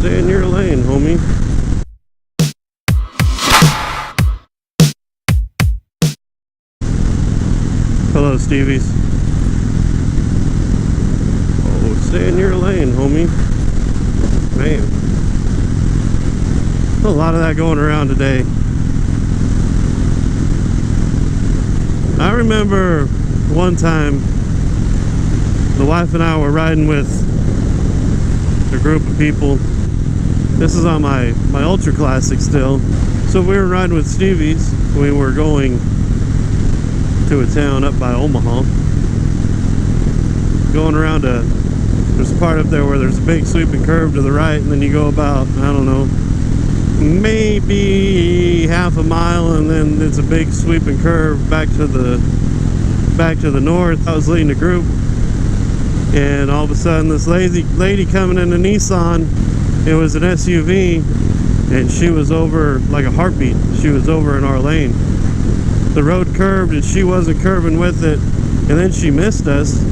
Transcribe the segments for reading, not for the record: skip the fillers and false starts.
stay in your lane, homie. Hello, Stevies. Oh, stay in your lane, homie. Man. A lot of that going around today. I remember one time the wife and I were riding with a group of people. This is on my Ultra Classic still. So we were riding with Stevie's. We were going to a town up by Omaha. Going around there's a part up there where there's a big sweeping curve to the right, and then you go about, I don't know, maybe half a mile, and then it's a big sweeping curve back to the north. I was leading the group, and all of a sudden this lady coming in a Nissan, it was an SUV, and she was over like a heartbeat. She was over in our lane. The road curved and she wasn't curving with it, and then she missed us.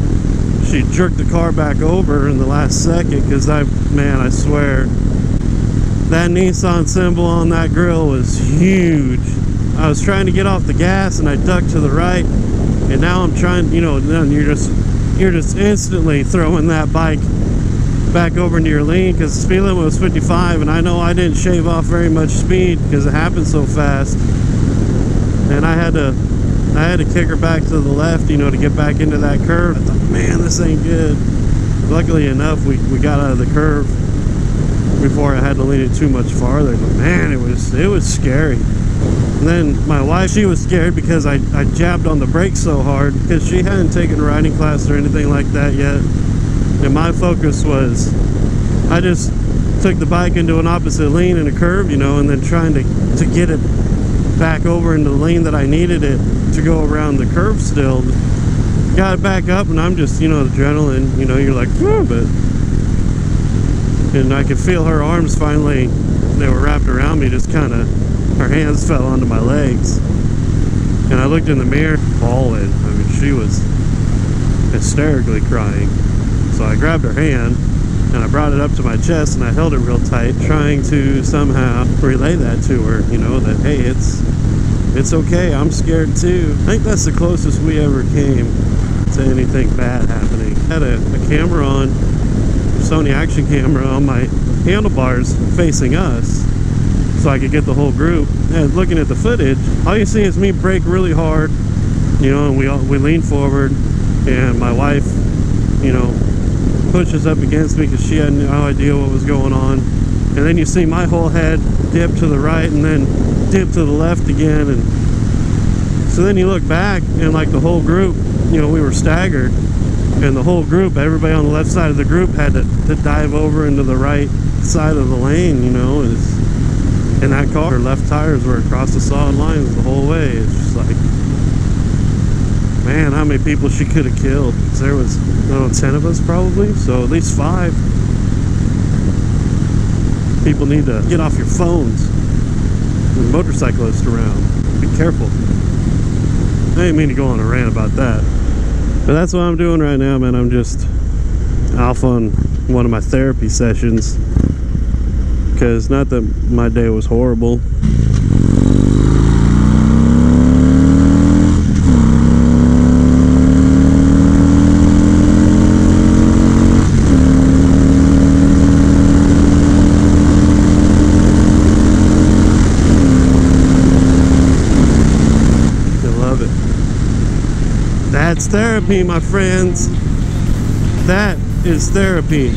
She jerked the car back over in the last second, because I swear that Nissan symbol on that grill was huge. I was trying to get off the gas and I ducked to the right, and now I'm trying, then you're just instantly throwing that bike back over into your lane, because the speed limit was 55, and I know I didn't shave off very much speed because it happened so fast, and I had to kick her back to the left, to get back into that curve. I thought, man, this ain't good. Luckily enough, we got out of the curve before I had to lean it too much farther. But man, it was scary. And then my wife, she was scared because I jabbed on the brakes so hard, because she hadn't taken a riding class or anything like that yet. And my focus was, I just took the bike into an opposite lane in a curve, and then trying to get it back over into the lane that I needed it to go around the curve still. Got it back up, and I'm just, adrenaline, you're like, whew, but... And I could feel her arms finally, they were wrapped around me, just kind of, her hands fell onto my legs. And I looked in the mirror, bawling. I mean, she was hysterically crying. So I grabbed her hand, and I brought it up to my chest, and I held it real tight, trying to somehow relay that to her, that, hey, it's okay, I'm scared too. I think that's the closest we ever came to anything bad happening. I had a camera on, Sony action camera on my handlebars facing us, so I could get the whole group. And looking at the footage, all you see is me brake really hard, and we lean forward, and my wife, pushes up against me because she had no idea what was going on. And then you see my whole head dip to the right and then dip to the left again. And so then you look back, and like the whole group, we were staggered, and the whole group, everybody on the left side of the group had to dive over into the right side of the lane, in that car. Her left tires were across the solid lines the whole way. It's just like, man, how many people she could have killed. There was, 10 of us probably, so at least 5. People need to get off your phones. There's motorcyclists around. Be careful. I didn't mean to go on a rant about that. But that's what I'm doing right now, man. I'm just off on one of my therapy sessions. Because not that my day was horrible. That's therapy, my friends. That is therapy.